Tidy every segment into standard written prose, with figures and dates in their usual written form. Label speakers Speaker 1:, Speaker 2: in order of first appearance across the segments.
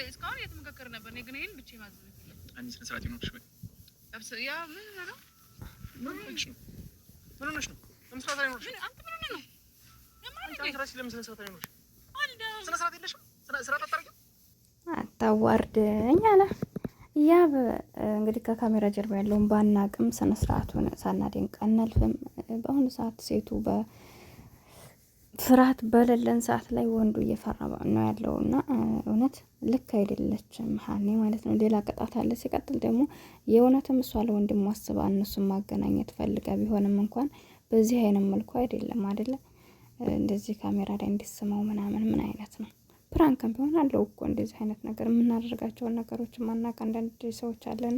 Speaker 1: እስካሁን እየተመካከረ ነበር። እኔ ግን ይሄን ብቻ ማዘዝ ነው። አንቺ ስነ ስርዓት ይኖርሽ ወይ? አብሰ ያ ምን ነው? ምን ሆነሽ ነው? ምን ሆነሽ ነው? ስነ ስርዓት አይኖርሽ? አንተ ምን ሆነህ ነው? አንተ ራስህ ለምን ስነ ስርዓት አይኖርሽ? ስነ ስርዓት የለሽም? ስነ ስርዓት አታርጊም?
Speaker 2: አታዋርደኝ አለ ያብ። እንግዲህ ከካሜራ ጀርባ ያለውን ባናቅም ስነ ስርዓቱን ሳናደንቅ አናልፍም። በአሁኑ ሰዓት ሴቱ ፍርሃት በሌለን ሰዓት ላይ ወንዱ እየፈራ ነው ያለው እና እውነት ልክ አይደለችም ሀኔ ማለት ነው። ሌላ ቅጣት አለ። ሲቀጥል ደግሞ የእውነትም እሷ ለወንድም አስባ እነሱን ማገናኘት ፈልጋ ቢሆንም እንኳን በዚህ አይነት መልኩ አይደለም አይደለ? እንደዚህ ካሜራ ላይ እንዲስመው ምናምን ምን አይነት ነው? ፕራንክም ቢሆን አለው እኮ እንደዚህ አይነት ነገር የምናደርጋቸውን ነገሮች ማናቅ አንዳንድ ሰዎች አለና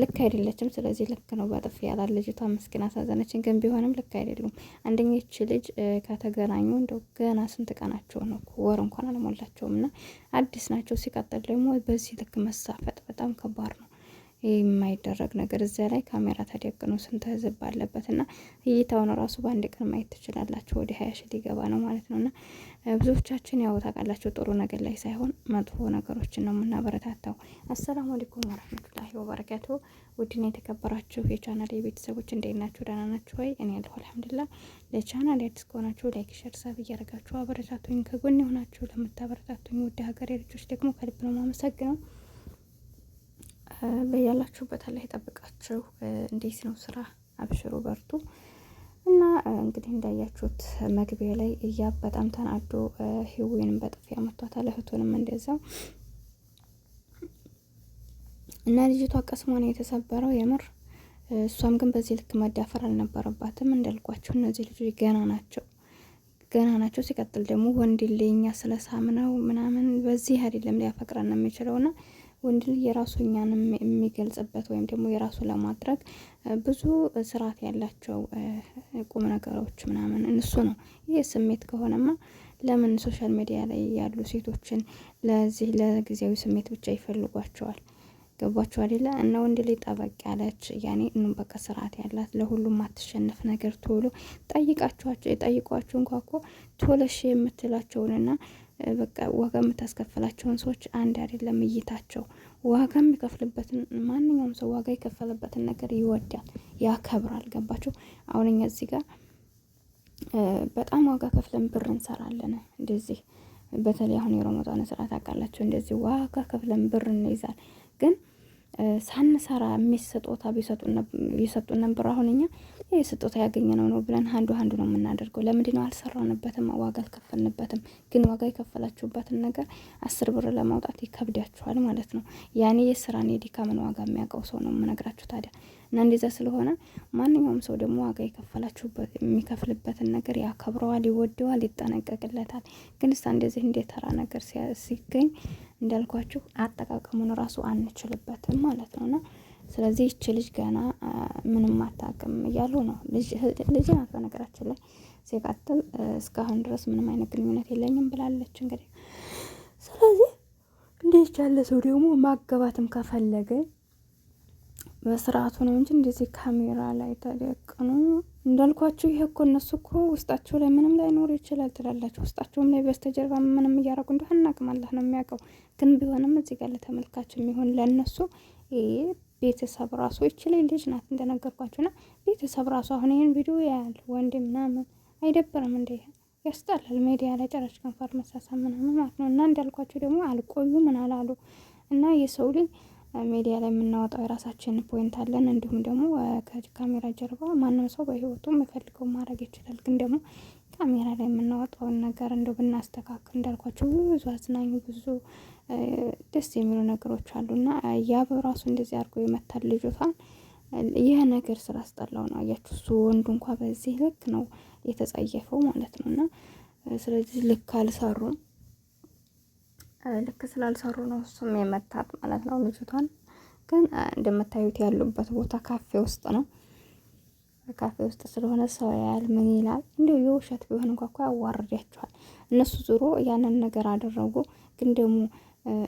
Speaker 2: ልክ አይደለችም። ስለዚህ ልክ ነው በጥፊ ያላል። ልጅቷ ምስኪን አሳዘነችን፣ ግን ቢሆንም ልክ አይደሉም። አንደኛ ይች ልጅ ከተገናኙ እንደው ገና ስንት ቀናቸው ነው? ወር እንኳን አልሞላቸውም እና አዲስ ናቸው። ሲቀጥል ደግሞ በዚህ ልክ መሳፈጥ በጣም ከባድ ነው። የማይደረግ ነገር እዚያ ላይ ካሜራ ተደቅኖ ስንት ህዝብ ባለበት እና እይታውን ራሱ በአንድ ቀን ማየት ትችላላችሁ። ወደ 20 ሺህ ሊገባ ነው ማለት ነው። እና ብዙዎቻችን ያው ታውቃላችሁ ጥሩ ነገር ላይ ሳይሆን መጥፎ ነገሮችን ነው የምናበረታታው። አሰላሙ አለይኩም ወራህመቱላሂ ወበረካቱ። ውድና የተከበራችሁ የቻናል ቤተሰቦች እንዴት ናችሁ? ደህና ናችሁ ወይ? እኔ ያለሁ አልሐምዱሊላህ። ለቻናል አዲስ ከሆናችሁ ላይክ፣ ሼር፣ ሰብ እያደረጋችሁ አበረታቱኝ። ከጎን የሆናችሁ ለምታበረታቱኝ ውድ ሀገሬ ልጆች ደግሞ ከልብ ነው የማመሰግነው። በያላችሁበት አላህ ይጠብቃችሁ። እንዴት ነው ስራ? አብሽሩ በርቱ። እና እንግዲህ እንዳያችሁት መግቢያ ላይ እያብ በጣም ተናዶ ህዊንም በጥፊ አመቷታል፣ እህቱንም እንደዛው እና ልጅቷ ቀስሟ ነው የተሰበረው የምር። እሷም ግን በዚህ ልክ መዳፈር አልነበረባትም። እንዳልኳችሁ እነዚህ ልጆች ገና ናቸው። ሲቀጥል ደግሞ ወንድ ልኛ ስለሳምነው ምናምን በዚህ አይደለም ሊያፈቅረን ነው የሚችለውና ወንድ ልጅ የራሱ እኛን የሚገልጽበት ወይም ደግሞ የራሱ ለማድረግ ብዙ ስርዓት ያላቸው ቁም ነገሮች ምናምን እነሱ ነው። ይህ ስሜት ከሆነማ ለምን ሶሻል ሚዲያ ላይ ያሉ ሴቶችን ለዚህ ለጊዜያዊ ስሜት ብቻ ይፈልጓቸዋል? ገባችሁ አይደለ? እና ወንድ ልጅ ጠበቅ ያለች ያኔ በቃ ስርዓት ያላት ለሁሉም አትሸነፍ ነገር ቶሎ ጠይቋቸው እንኳን እኮ ቶሎሽ የምትላቸውንና በቃ ዋጋ የምታስከፍላቸውን ሰዎች አንድ አይደለም እይታቸው። ዋጋ የሚከፍልበትን ማንኛውም ሰው ዋጋ የከፈለበትን ነገር ይወዳል፣ ያከብራል። ገባችሁ? አሁን እኛ እዚህ ጋር በጣም ዋጋ ከፍለን ብር እንሰራለን። እንደዚህ በተለይ አሁን የረመዳን ስርዓት አቃላችሁ እንደዚህ ዋጋ ከፍለን ብር እንይዛል። ግን ሳንሰራ የሚሰጦታ ቢሰጡን ነበር። አሁን እኛ ይሄ ስጦታ ያገኘነው ነው ብለን አንዱ ነው የምናደርገው። ለምንድን ነው አልሰራንበትም? ዋጋ አልከፈልንበትም። ግን ዋጋ የከፈላችሁበትን ነገር 10 ብር ለማውጣት ይከብዳችኋል ማለት ነው። ያኔ የስራን የድካምን ዋጋ የሚያውቀው ሰው ነው የምነግራችሁ ታዲያ። እና እንደዛ ስለሆነ ማንኛውም ሰው ደግሞ ዋጋ የሚከፍልበትን ነገር ያከብረዋል፣ ይወደዋል፣ ይጠነቀቅለታል። ግን እስታ እንደዚህ እንደተራ ነገር ሲገኝ እንዳልኳችሁ አጠቃቀሙን ራሱ አንችልበትም ማለት ነውና ስለዚህ እቺ ልጅ ገና ምንም አታውቅም እያሉ ነው። ልጅ ናት በነገራችን ላይ። ሲቀጥል እስካሁን ድረስ ምንም አይነት ግንኙነት የለኝም ብላለች። እንግዲህ ስለዚህ እንዴት ያለ ሰው ደግሞ ማገባትም ከፈለገ በስርዓቱ ነው እንጂ እንደዚህ ካሜራ ላይ ተደቅኖ እንዳልኳችሁ ይሄ እኮ እነሱ እኮ ውስጣቸው ላይ ምንም ላይኖር ይችላል ትላላችሁ። ውስጣቸውም ላይ በስተጀርባ ምንም እያደረጉ እንደሆነ አናውቅም፣ አላህ ነው የሚያውቀው። ግን ቢሆንም እዚህ ጋር ለተመልካች የሚሆን ለእነሱ ቤተሰብ ራሱ ይችላል። ልጅ ናት እንደነገርኳችሁና ቤተሰብ ራሱ አሁን ይሄን ቪዲዮ ያያል ወንድ ምናምን አይደብርም እንዴ? ያስጠላል። ሚዲያ ላይ ጨረሽ ከንፈር መሳሳም ምናምን ማለት ነው። እና እንዳልኳችሁ ደግሞ አልቆዩ ምን አላሉ እና የሰው ልጅ ሚዲያ ላይ የምናወጣው የራሳችን ፖይንት አለን። እንዲሁም ደግሞ ከካሜራ ጀርባ ማንም ሰው በህይወቱ የሚፈልገው ማድረግ ይችላል። ግን ደግሞ ካሜራ ላይ የምናወጣውን ነገር እንደው ብናስተካክል እንዳልኳቸው ብዙ አዝናኙ ብዙ ደስ የሚሉ ነገሮች አሉና ያብ ራሱ እንደዚህ አድርጎ የመታል ልጅቷን። ይህ ነገር ስላስጠላው ነው። አያችሁ እሱ ወንዱ እንኳን በዚህ ልክ ነው የተጸየፈው ማለት ነውና ስለዚህ ልክ ስላልሰሩ ነው እሱም የመታት ማለት ነው ልጅቷን። ግን እንደምታዩት ያሉበት ቦታ ካፌ ውስጥ ነው። ካፌ ውስጥ ስለሆነ ሰው ያያል ምን ይላል። እንዲሁ የውሸት ቢሆን እንኳን እኮ ያዋርዳቸዋል። እነሱ ዙሮ ያንን ነገር አደረጉ። ግን ደግሞ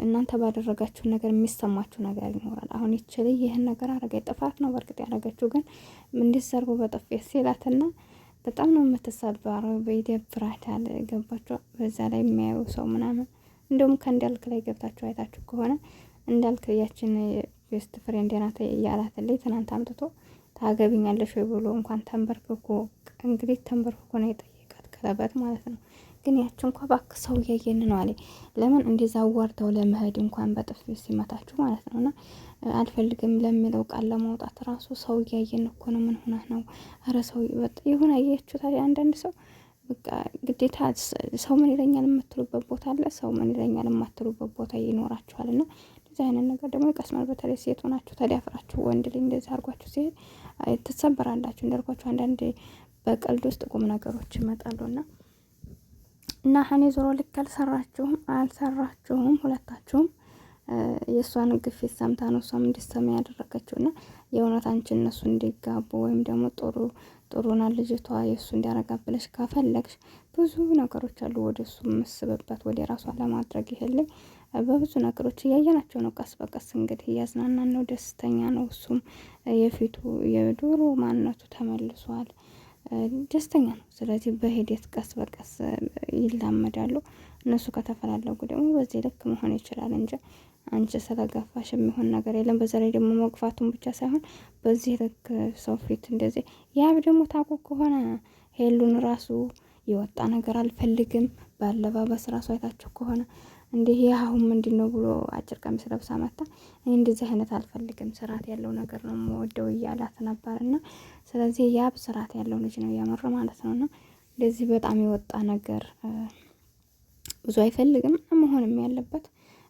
Speaker 2: እናንተ ባደረጋችሁ ነገር የሚሰማችሁ ነገር ይኖራል። አሁን ይችል ይህን ነገር አረገ ጥፋት ነው በርግጥ ያደረገችው። ግን እንዲሰርቡ በጥፊ ሲላትና በጣም ነው የምትሰባረው። በይደብራታል። ገባችሁ? በዛ ላይ የሚያዩ ሰው ምናምን እንደውም ከእንዳልክ ላይ ገብታችሁ አይታችሁ ከሆነ እንዳልክ ያችን ቤስት ፍሬንድ ናት እያላትልኝ ትናንት አምጥቶ ታገቢኛለሽ ወይ ብሎ እንኳን ተንበርክኮ እንግዲህ ተንበርክኮ ነው የጠየቃት ቀለበት ማለት ነው። ግን ያች እንኳ ባክ ሰው እያየን ነው አለ። ለምን እንደዛ አዋርተው ለመሄድ እንኳን በጥፊ ሲመታችሁ ማለት ነው። እና አልፈልግም ለሚለው ቃል ለማውጣት ራሱ ሰው እያየን እኮ ነው። ምን ሆነህ ነው? አረ ሰው ይሁን አያችሁ። ታዲያ አንዳንድ ሰው በቃ ግዴታ ሰው ምን ይለኛል የምትሉበት ቦታ አለ፣ ሰው ምን ይለኛል የማትሉበት ቦታ ይኖራችኋል። እና እንደዚህ አይነት ነገር ደግሞ ይቀስማል። በተለይ ሴት ሆናችሁ ተዳፍራችሁ ወንድ ልጅ እንደዚህ አድርጓችሁ ሲሄድ ትሰበራላችሁ። እንዳልኳችሁ አንዳንድ በቀልድ ውስጥ ቁም ነገሮች ይመጣሉና እና ሀኔ ዞሮ ልክ አልሰራችሁም ሁለታችሁም የእሷን ግፊት ሰምታ ነው እሷም እንዲሰማ ያደረገችው። እና የእውነት አንቺ እነሱ እንዲጋቡ ወይም ደግሞ ጥሩና ልጅቷ የእሱ እንዲያረጋ ብለሽ ካፈለግሽ ብዙ ነገሮች አሉ ወደ እሱ ምስብበት ወደ ራሷ ለማድረግ ይሄልኝ በብዙ ነገሮች እያየናቸው ነው። ቀስ በቀስ እንግዲህ እያዝናናን ነው፣ ደስተኛ ነው። እሱም የፊቱ የዶሮ ማንነቱ ተመልሷል፣ ደስተኛ ነው። ስለዚህ በሂደት ቀስ በቀስ ይላመዳሉ። እነሱ ከተፈላለጉ ደግሞ በዚህ ልክ መሆን ይችላል እንጂ አንቺ ስለገፋሽ የሚሆን ነገር የለም። በዛ ላይ ደግሞ መግፋቱን ብቻ ሳይሆን በዚህ ልክ ሰው ፊት እንደዚህ ያብ ደግሞ ታውቁ ከሆነ ሄሉን ራሱ የወጣ ነገር አልፈልግም ባለባበስ ራሱ አይታችሁ ከሆነ እንዲህ ያሁን ምንድነው ብሎ አጭር ቀሚስ ለብሳ መጣ። እንደዚህ አይነት አልፈልግም ስርዓት ያለው ነገር ነው የምወደው እያላት ነበርና ስለዚህ ያብ ስርዓት ያለው ልጅ ነው ያመረ ማለት ነውና እንደዚህ በጣም የወጣ ነገር ብዙ አይፈልግም። መሆንም ያለበት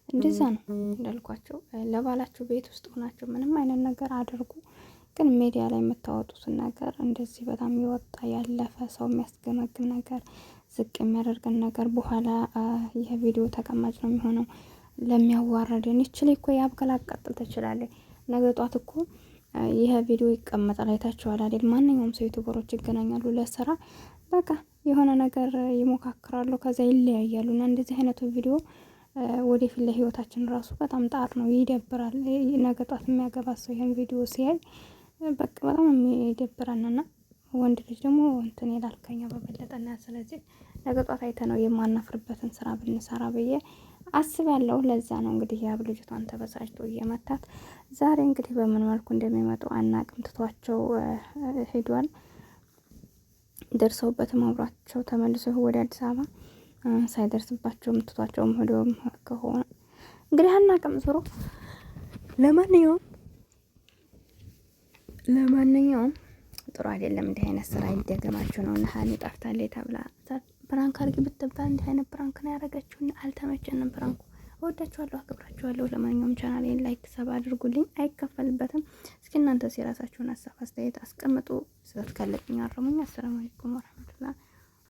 Speaker 2: እንደዛ ነው። እንዳልኳቸው ለባላችሁ ቤት ውስጥ ሆናችሁ ምንም አይነት ነገር አድርጉ፣ ግን ሚዲያ ላይ የምታወጡትን ነገር እንደዚህ በጣም የወጣ ያለፈ ሰው የሚያስገመግም ነገር ዝቅ የሚያደርገን ነገር በኋላ ይሄ ቪዲዮ ተቀማጭ ነው የሚሆነው ለሚያዋረደን። ይችል እኮ ያብገላቀጥል ትችላለች። ነገ ጧት እኮ ይሄ ቪዲዮ ይቀመጣል። አይታችኋል አይደል? ማንኛውም ሰው ዩቲዩበሮች ይገናኛሉ ለስራ በቃ የሆነ ነገር ይሞካክራሉ፣ ከዛ ይለያያሉ። እና እንደዚህ አይነቱ ቪዲዮ ወደፊት ለህይወታችን ራሱ በጣም ጣር ነው፣ ይደብራል። ነገ ጧት የሚያገባ ሰው ይሄን ቪዲዮ ሲያይ በቃ በጣም ይደብራልና ወንድ ልጅ ደግሞ እንትን ይላል ከኛ በበለጠና ስለዚህ ነገ ጧት አይተነው የማናፍርበትን ስራ ብንሰራ ብዬ አስባለሁ። ለዛ ነው እንግዲህ ያብ ልጅቷን ተበሳጭቶ እየመታት ዛሬ እንግዲህ በምን መልኩ እንደሚመጡ አናቅም። ትቷቸው ሄዷል። ደርሰውበትም አብሯቸው ተመልሶ ወደ አዲስ አበባ ሳይደርስባቸውም ትቷቸውም ሄዶም ከሆነ እንግዲህ አናቅም። ዞሮ ለማንኛውም ጥሩ አይደለም። እንዲህ አይነት ስራ ይደገማችሁ ነው። እና ሀኒ ጠፍታለች ተብላ ፕራንክ አድርጊ ብትባል እንዲህ አይነት ፕራንክ ነው ያደረገችው። አልተመቸንም ፕራንኩ። እወዳችኋለሁ፣ አክብራችኋለሁ። ለማንኛውም ቻናሌን ላይክ ሰብ አድርጉልኝ፣ አይከፈልበትም። እስኪ እናንተስ የራሳችሁን ሀሳብ አስተያየት አስቀምጡ። ስህተት ካለብኝ አርሙኝ። አሰላሙ አለይኩም ወራህመቱላህ